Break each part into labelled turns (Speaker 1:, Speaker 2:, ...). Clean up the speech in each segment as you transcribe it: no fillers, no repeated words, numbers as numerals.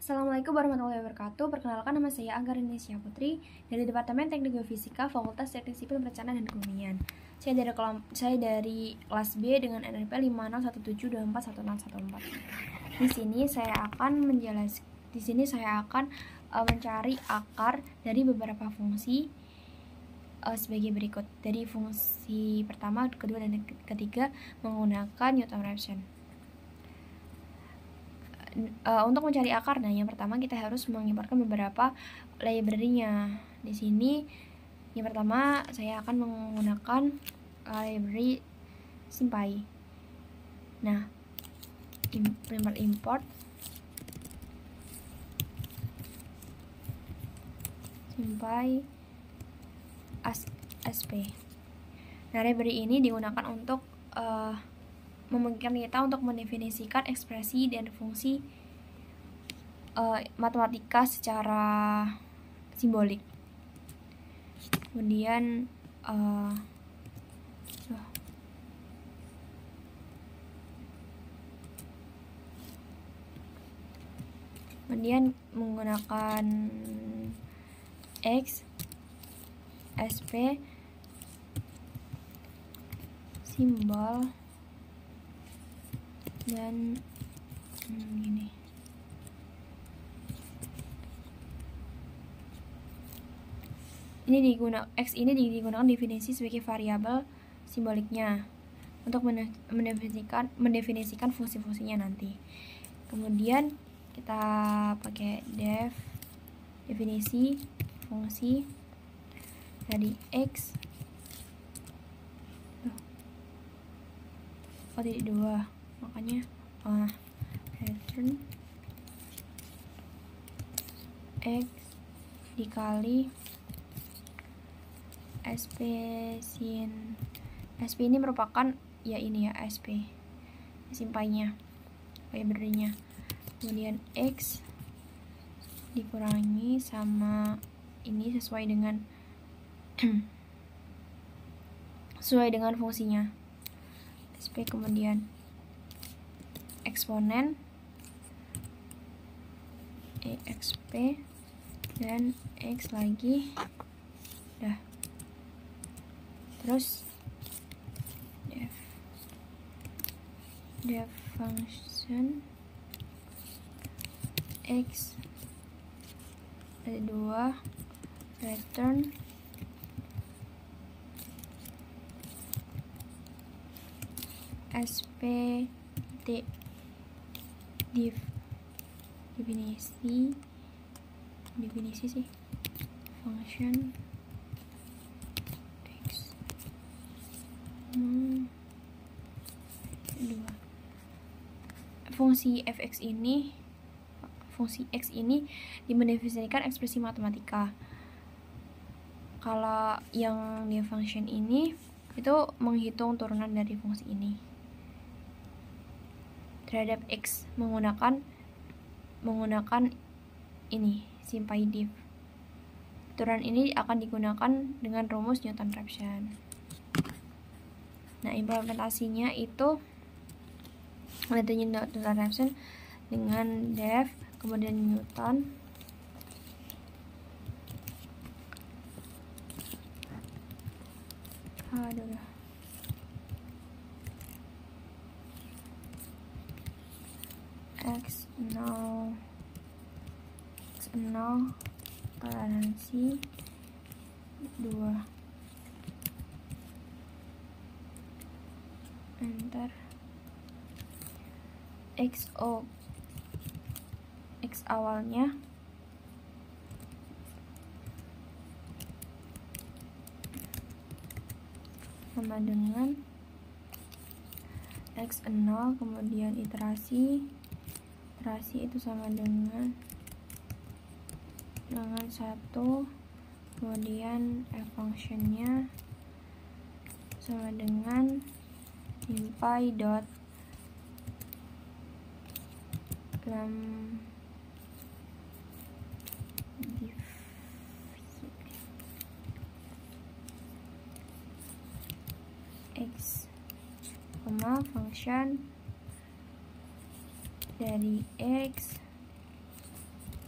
Speaker 1: Assalamualaikum warahmatullahi wabarakatuh. Perkenalkan, nama saya Angga Renisya Putri dari Departemen Teknik Geofisika Fakultas Teknik Sipil Perencanaan dan Kebumian. Saya dari kelas B dengan NRP 5617241614. Di sini saya akan mencari akar dari beberapa fungsi sebagai berikut. Dari fungsi pertama, kedua, dan ketiga menggunakan Newton-Raphson. Untuk mencari akarnya, yang pertama kita harus mengimporkan beberapa library-nya. Di sini yang pertama saya akan menggunakan library SymPy. Nah, import SymPy ASP. Nah, library ini digunakan untuk memungkinkan kita untuk mendefinisikan ekspresi dan fungsi matematika secara simbolik. Kemudian menggunakan X, SP, simbol, dan gini. X ini digunakan definisi sebagai variabel simboliknya untuk mendefinisikan fungsi-fungsinya nanti. Kemudian kita pakai definisi fungsi dari X tidak 2, makanya return X dikali SP sin. SP ini merupakan SP SymPy-nya, library-nya. Kemudian X dikurangi sama ini sesuai dengan fungsinya SP. Kemudian eksponen EXP dan X lagi. Terus def function X ada 2 return SP definisi sih function X 2. Fungsi X ini dimendefinisikan ekspresi matematika. Kalau yang dia function ini itu menghitung turunan dari fungsi ini terhadap X menggunakan ini SymPy div. Turunan ini akan digunakan dengan rumus Newton-Raphson. Nah, implementasinya itu Newton-Raphson dengan def, kemudian Newton, X0 toleransi 2 enter X awalnya sama dengan X0, kemudian iterasi itu sama dengan 1, kemudian f functionnya sama dengan SymPy dot div X, function dari X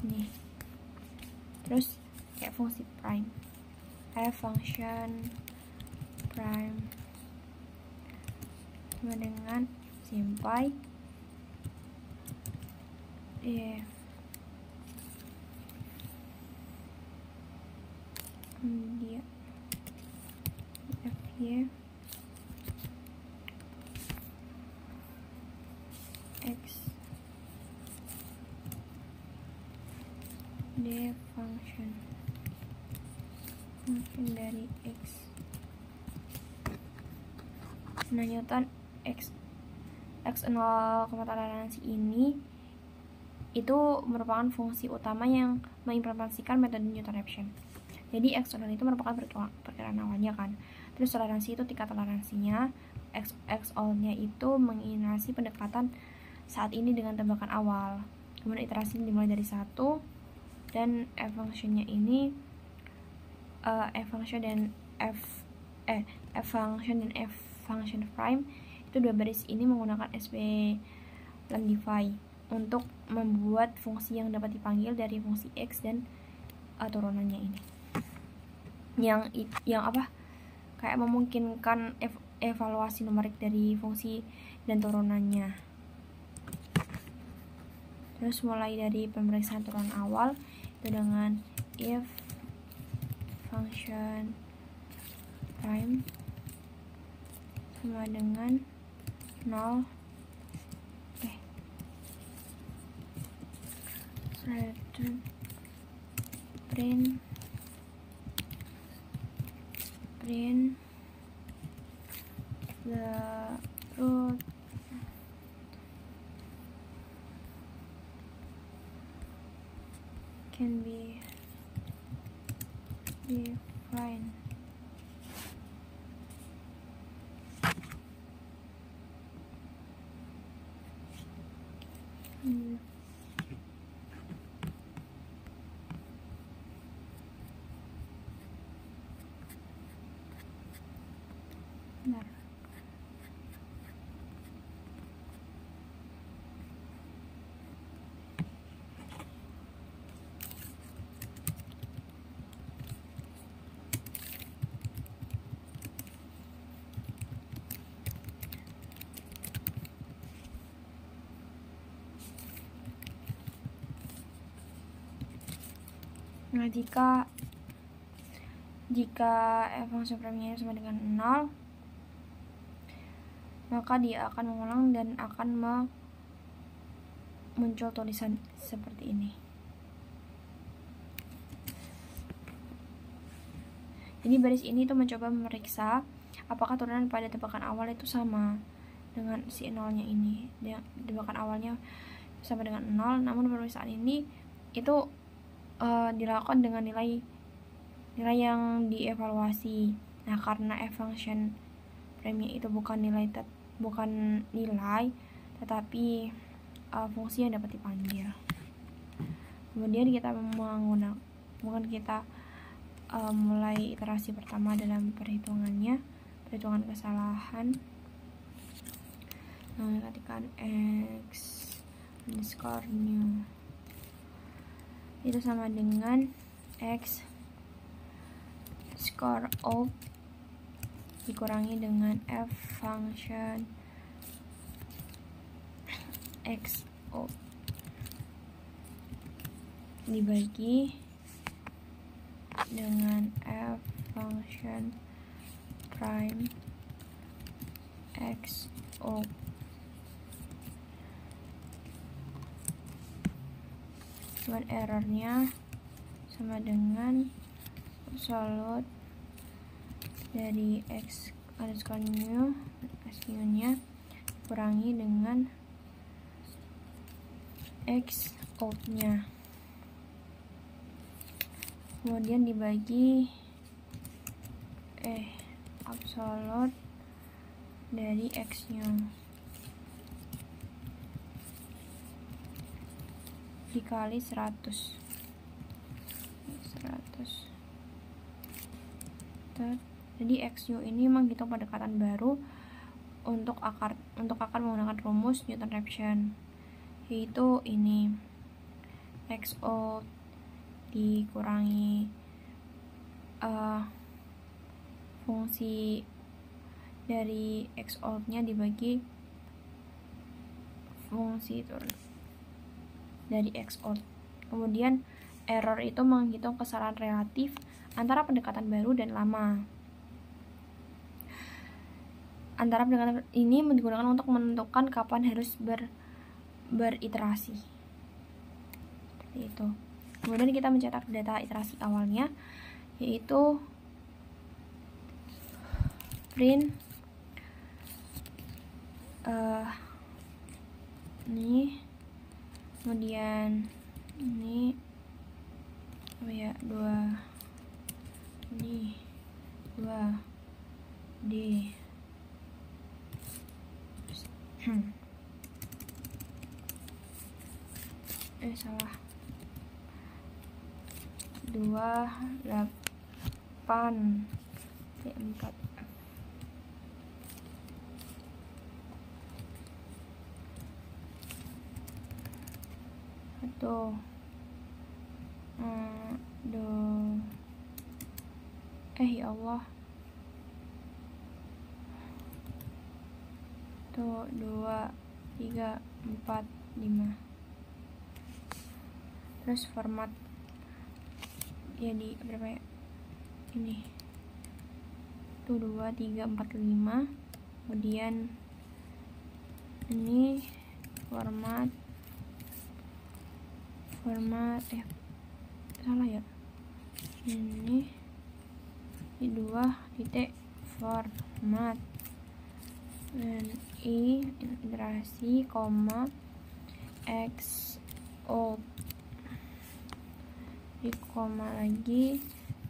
Speaker 1: nih. Terus kayak fungsi prime, f function prime sama dengan simpai dia fy x d function dari x. Nah, Newton x0, toleransi ini itu merupakan fungsi utama yang mengimplementasikan metode Newton-Raphson. Jadi x0 itu merupakan perkiraan awalnya kan. Terus toleransi itu tingkat toleransinya. X0-nya itu menginerasi pendekatan saat ini dengan tembakan awal. Kemudian iterasi dimulai dari 1, dan f function-nya ini f function dan f function prime itu dua baris ini menggunakan SP lambdify untuk membuat fungsi yang dapat dipanggil dari fungsi x dan turunannya ini, yang kayak memungkinkan evaluasi numerik dari fungsi dan turunannya. Terus mulai dari pemeriksaan turunan awal itu dengan if function prime sama dengan 0 return print the root can be defined. Benar. Nah, jika f function prime-nya sama dengan 0, maka dia akan mengulang dan akan muncul tulisan seperti ini. Jadi baris ini tuh mencoba memeriksa apakah turunan pada tebakan awal itu sama dengan si 0-nya ini. Tebakan awalnya sama dengan 0, namun pemeriksaan ini itu dilakukan dengan nilai yang dievaluasi. Nah, karena f function prime itu bukan nilai tetapi fungsi yang dapat dipanggil. Kemudian kita mulai iterasi pertama dalam perhitungan kesalahan. Nah, ketikkan x underscore new itu sama dengan x score of dikurangi dengan f function x of dibagi dengan f function prime x of cuman errornya sama dengan absolute dari x underscore new nya kurangi dengan x out nya, kemudian dibagi absolute dari x nya dikali 100. Jadi XU ini menghitung pendekatan baru untuk akar menggunakan rumus Newton-Raphson, yaitu ini x out dikurangi fungsi dari x out-nya dibagi fungsi turun dari x out. Kemudian error itu menghitung kesalahan relatif antara pendekatan baru dan lama. Antara pendekatan ini digunakan untuk menentukan kapan harus beriterasi. Seperti itu. Kemudian kita mencetak data iterasi awalnya, yaitu print ini, kemudian ini 2 ini 2 D salah 28 D4 atau ya Allah tuh 2 3 4 5. Terus format ya di berapa ya ini tuh 2 3 4 5. Kemudian ini format salah ya, ini 2 titik format dan iterasi koma x out di koma lagi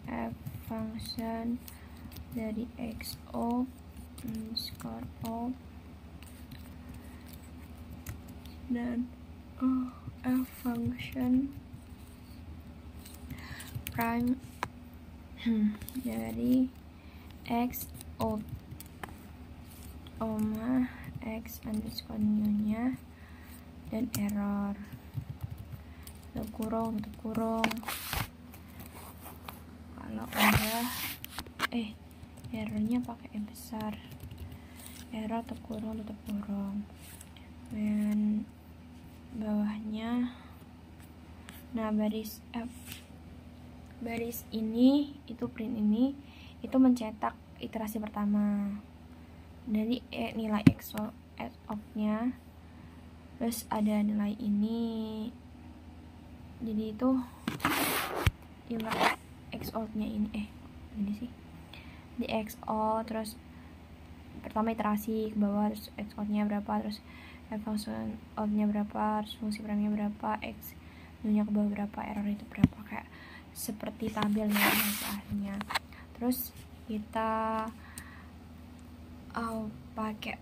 Speaker 1: f function dari x out score out dan f function prime dari x out x underscore new-nya dan error tutup kurung kalau udah errornya pakai E besar, error tutup kurung dan bawahnya baris ini itu print ini itu mencetak iterasi pertama dari nilai x out-nya, terus ada nilai ini, jadi itu nilai x out-nya ini ini sih di x out, terus pertama iterasi ke bawah, terus x out-nya berapa, terus function out-nya berapa, terus fungsi prime-nya berapa, x nya ke bawah berapa, error itu berapa, kayak seperti tabelnya hasilnya. Terus kita pakai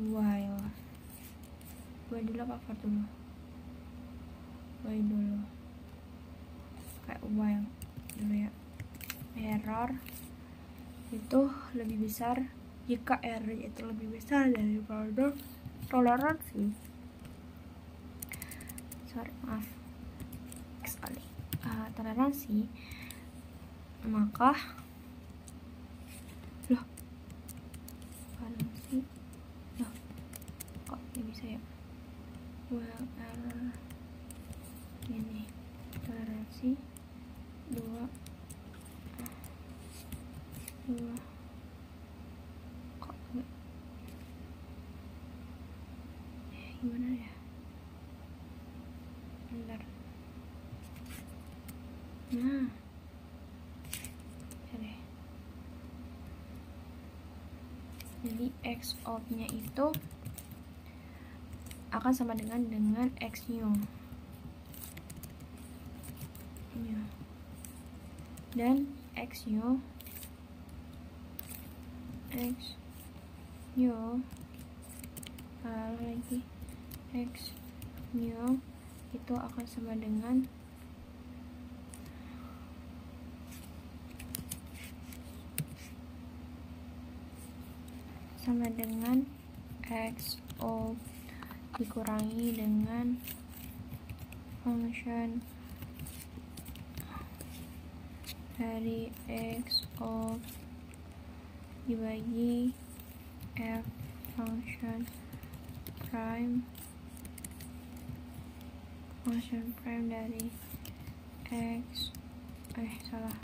Speaker 1: while dulu apa for dulu? While dulu, kayak while dulu ya. Error itu lebih besar jika error itu lebih besar daripada toleransi. Toleransi, maka kok ini bisa ya? Well, error ini toleransi 2 kok gimana ya? Bentar. Nah, jadi x out-nya itu akan sama dengan x new dan x new lagi x new itu akan sama dengan x out dikurangi dengan function dari x of dibagi f function prime dari x salah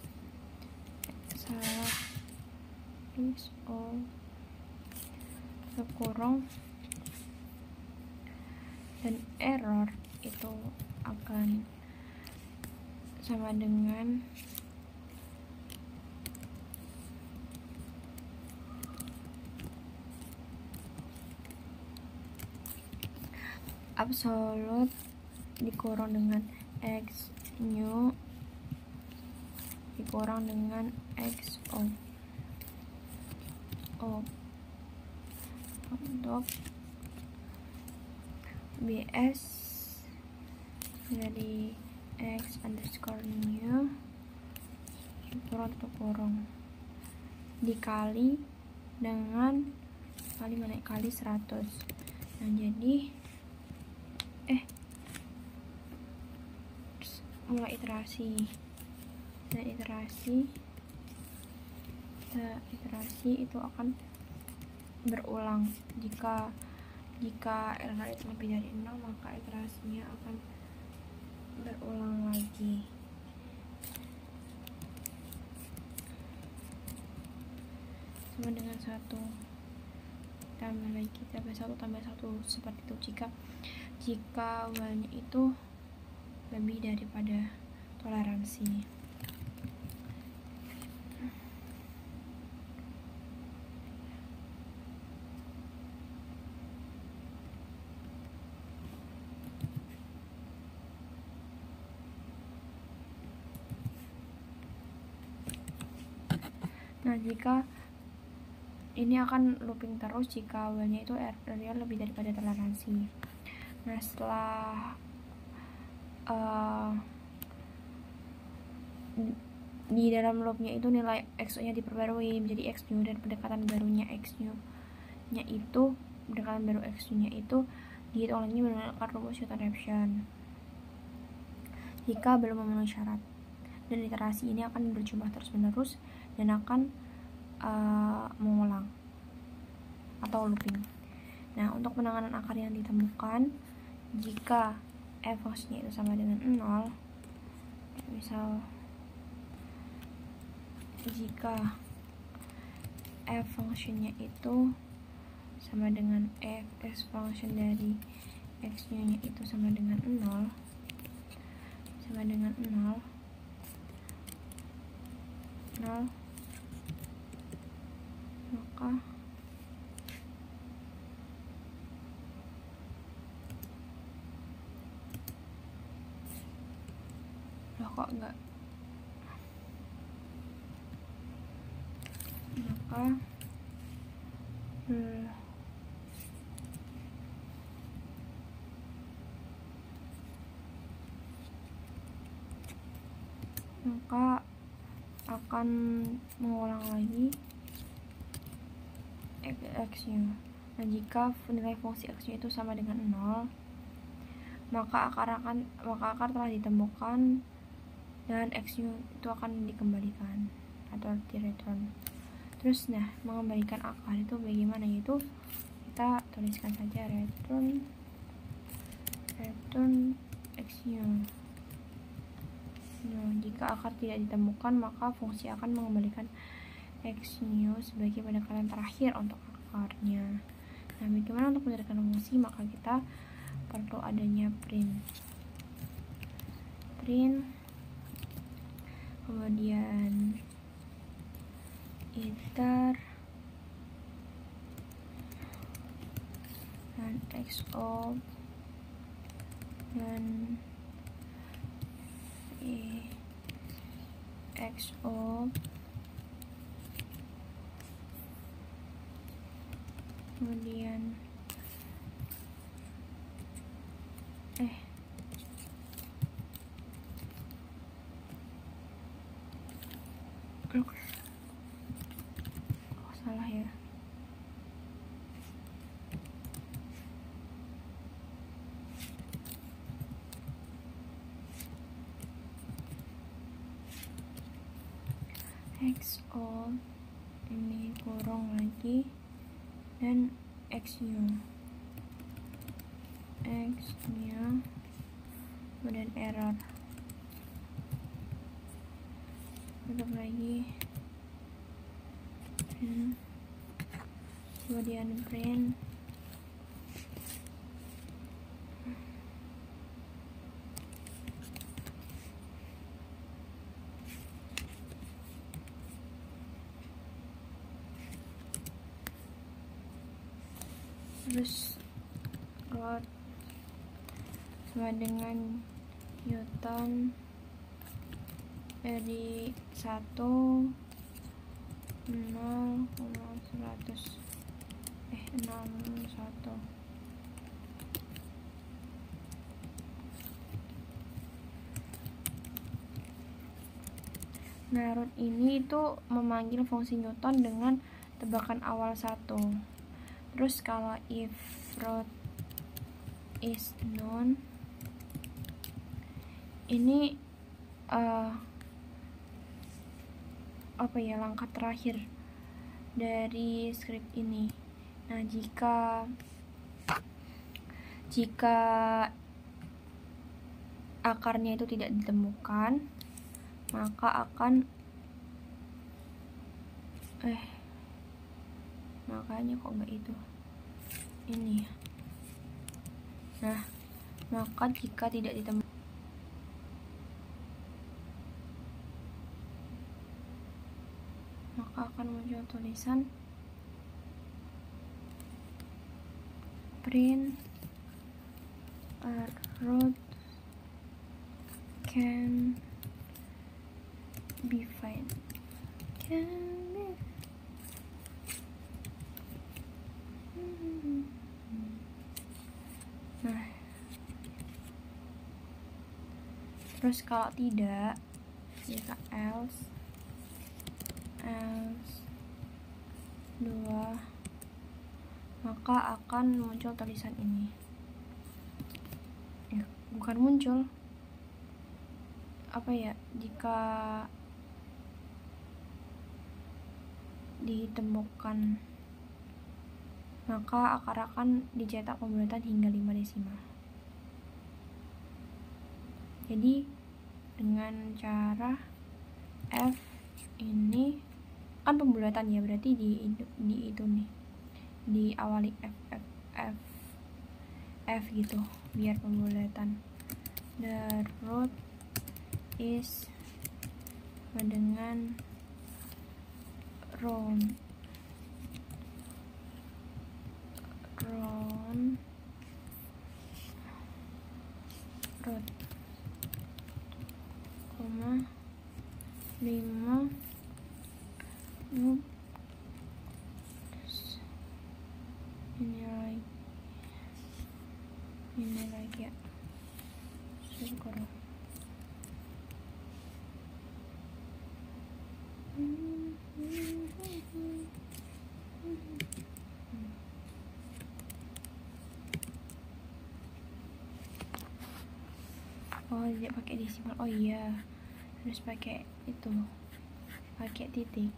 Speaker 1: x of kurung dan error itu akan sama dengan absolute dikurang dengan x new dikurang dengan x of untuk bs dari x underscore new kurang dikali dengan kali 100. Nah jadi mulai iterasi dan iterasi itu akan berulang. Jika error itu lebih dari 0, maka iterasinya akan berulang lagi. Sama dengan 1 tambah lagi, tambah 1 seperti itu jika y-nya itu lebih daripada toleransi. Nah, jika ini akan looping terus jika y-nya itu real lebih daripada toleransi. Nah, setelah di dalam loopnya itu nilai x-nya diperbarui menjadi x new dan pendekatan barunya x new-nya itu pendekatan baru x new-nya itu dihitung lagi menggunakan rumus Newton-Raphson jika belum memenuhi syarat, dan iterasi ini akan berjumlah terus-menerus dan akan mengulang atau looping. Nah, untuk penanganan akar yang ditemukan jika f function-nya itu sama dengan 0, misal jika f function-nya itu sama dengan f function dari x new-nya itu sama dengan 0, maka kok enggak, maka akan mengulang lagi x new. Nah, jika nilai fungsi x new itu sama dengan 0, maka akar telah ditemukan dan x new itu akan dikembalikan atau di-return. Terus mengembalikan akar itu bagaimana, yaitu kita tuliskan saja return x new. Nah, jika akar tidak ditemukan, maka fungsi akan mengembalikan x new sebagai pendekatan terakhir untuk akarnya. Nah, bagaimana untuk mendapatkan fungsi? Maka kita perlu adanya print kemudian iter dan x of dan x of kemudian salah ya. xo, ini kurung lagi, dan x-nya kemudian error, tutup lagi, kemudian print. Terus rod sama dengan Newton dari 1 0, 100 61. Nah, rod ini itu memanggil fungsi Newton dengan tebakan awal 1. Terus kalau if rod is known, ini langkah terakhir dari script ini. Nah, jika akarnya itu tidak ditemukan, maka akan makanya kok nggak itu ini. Nah, maka jika tidak ditemukan, maka akan muncul tulisan print a rod can be found. Nah, terus kalau tidak, jika else 2, maka akan muncul tulisan ini. Ya, bukan muncul, jika ditemukan, maka akar akan dicetak pembulatan hingga 5 desimal. Jadi dengan cara F ini kan pembulatan ya, berarti di itu nih, diawali F gitu biar pembulatan. The root is dengan round root, 5 ini lagi ya, syukur. Oh, tidak pakai desimal. Oh iya, harus pakai itu, pakai titik.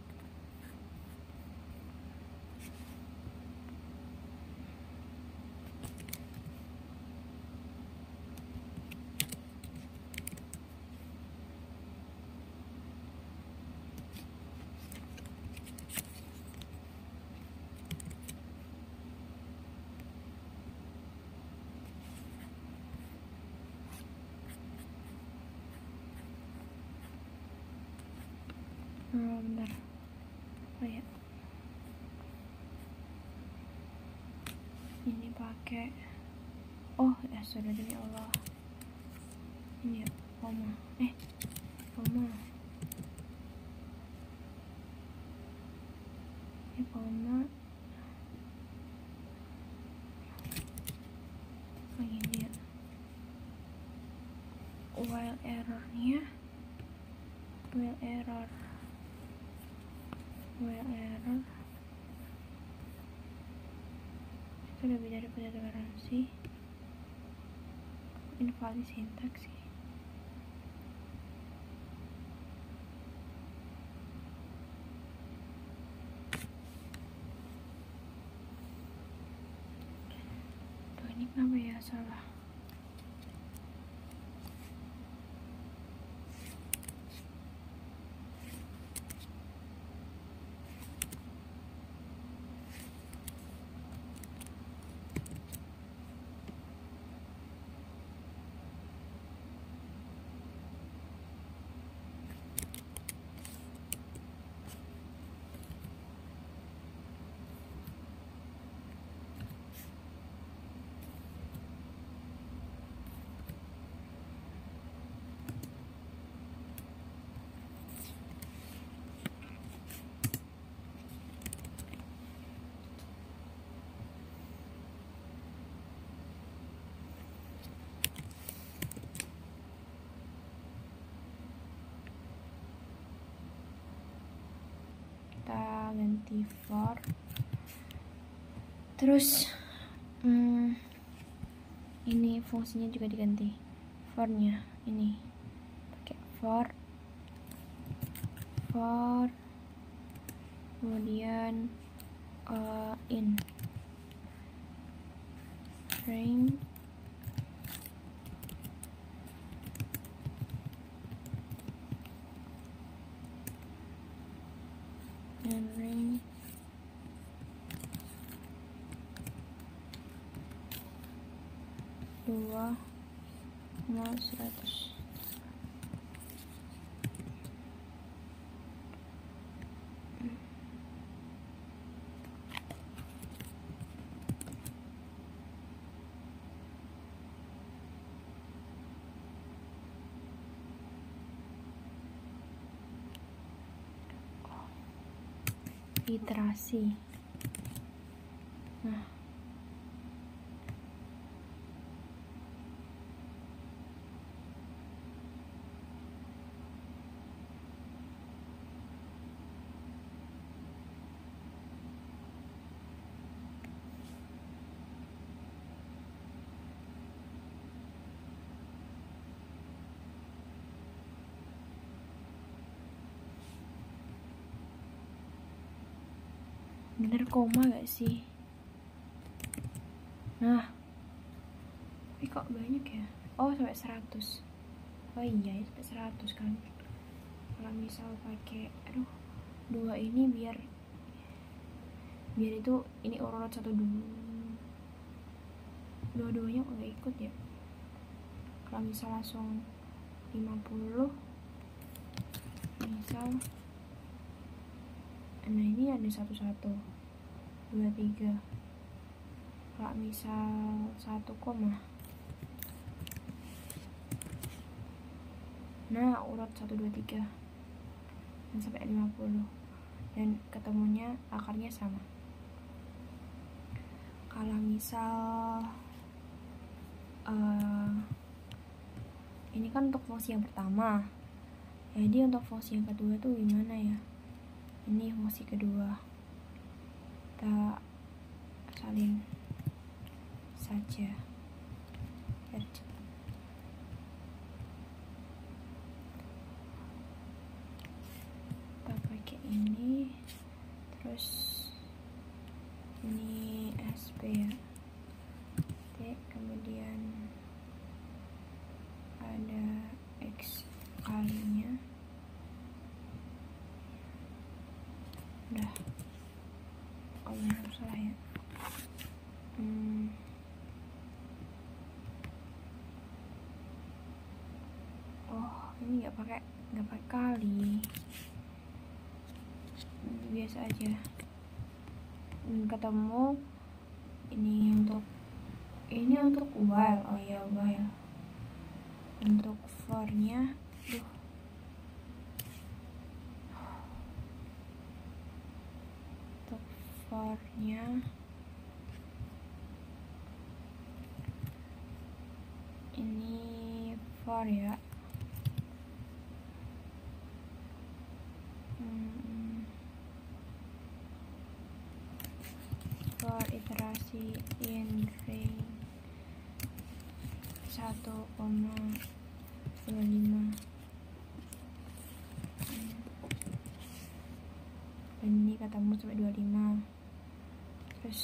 Speaker 1: Bentar. Oh ya, ini pakai, oh ya sudah, demi Allah, ini ya, koma ya, koma ini ya, while errornya itu lebih daripada toleransi, invalid sintaks. ya, salah. Kita ganti for, terus ini fungsinya juga diganti, for-nya ini pakai for kemudian in range dan range dua 100. Iterasi. Nah, bener koma gak sih? Nah, tapi kok banyak ya? Oh, sampai 100. Oh iya, sampai 100 kan. Kalau misal pakai dua ini biar itu ini urut 1 dulu. Dua-duanya kok gak ikut ya? Kalau misal langsung 50 misal, nah ini ada 1, 2, 3. Kalau misal 1 koma, nah urut 1, 2, 3 dan sampai 50 dan ketemunya akarnya sama. Kalau misal ini kan untuk fungsi yang pertama, jadi untuk fungsi yang kedua tuh gimana ya? Ini fungsi kedua, kita salin saja. Kita pakai ini, terus ini SP ya, T, kemudian ada X kalinya. Udah, oh benar salah ya. Oh ini nggak pakai kali, biasa aja. Ketemu ini untuk while. Oh ya, while. Untuk for-nya ini for ya. For iterasi in range 1,25 dan ini ketemu sampai 25. Terus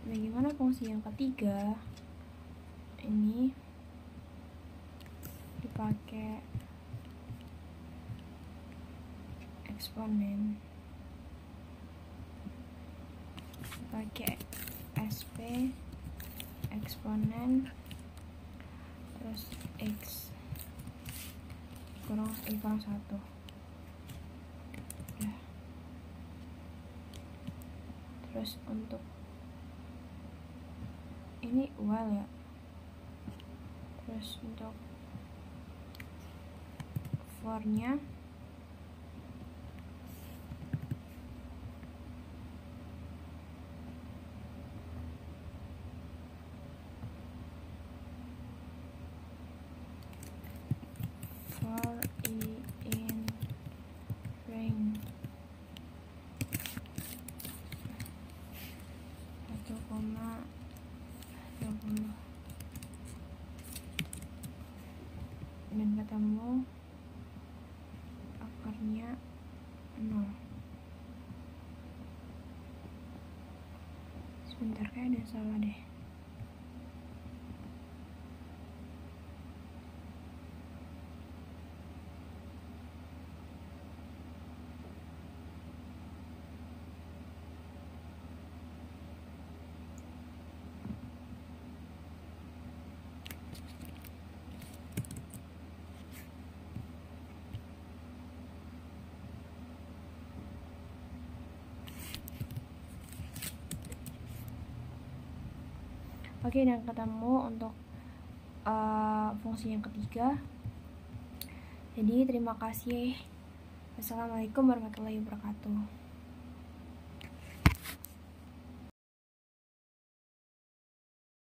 Speaker 1: bagaimana dimana fungsi yang ketiga ini dipakai eksponen, pakai SP eksponen terus X kurang 1 ya. Terus untuk ini while ya, terus untuk for-nya for in range 1,20 dan ketemu akarnya 0. Sebentar, kayak ada salah deh. Oke, dan ketemu untuk fungsi yang ketiga. Jadi terima kasih. Assalamualaikum warahmatullahi wabarakatuh.